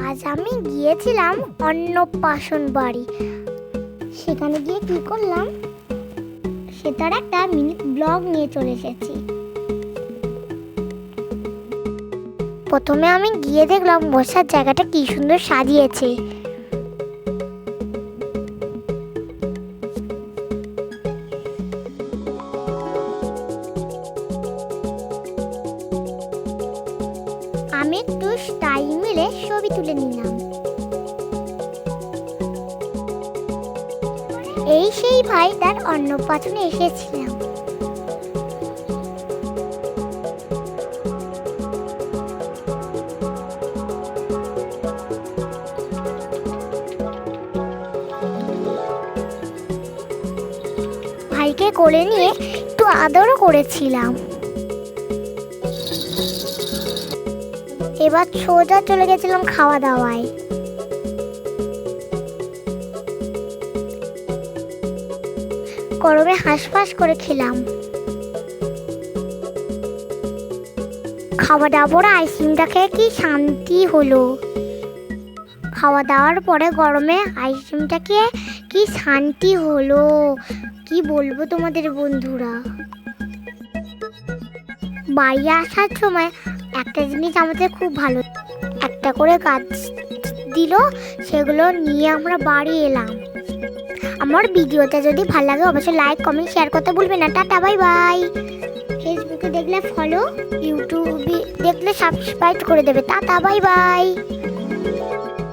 আজ আমি গিয়েছিলাম অন্নপ্রাশন বাড়ি। সেখানে গিয়ে কি করলাম সেটার একটা মিনি ব্লগ নিয়ে চলে এসেছি। প্রথমে আমি গিয়ে দেখলাম বসার জায়গাটা কি সুন্দর সাজিয়েছে। আমি একটু স্টাইল মিলে ছবি তুলে নিলাম। এই সেই ভাই তার অন্নপ্রাশনে এসেছিলাম। ভাইকে কোলে নিয়ে একটু আদরও করেছিলাম। এবার সোজা চলে গেছিলাম খাওয়া দাওয়ায়। গরমে হাঁসফাঁস করে খেলাম। খাওয়া দাওয়ার আইসক্রিমটা খেয়ে কি শান্তি হলো। খাওয়া দাওয়ার পরে গরমে আইসক্রিমটা খেয়ে কি শান্তি হলো, কি বলবো তোমাদের বন্ধুরা। বাড়ি আসার সময় একটা জিনিস আমাদের খুব ভালো, একটা করে গাছ দিল, সেগুলো নিয়ে আমরা বাড়ি এলাম। আমার ভিডিওটা যদি ভালো লাগে অবশ্যই লাইক কমেন্ট শেয়ার করতে ভুলবেন না। Tata bye bye. ফেসবুকে দেখলে ফলো, ইউটিউবে দেখলে সাবস্ক্রাইব করে দেবে। Tata bye bye.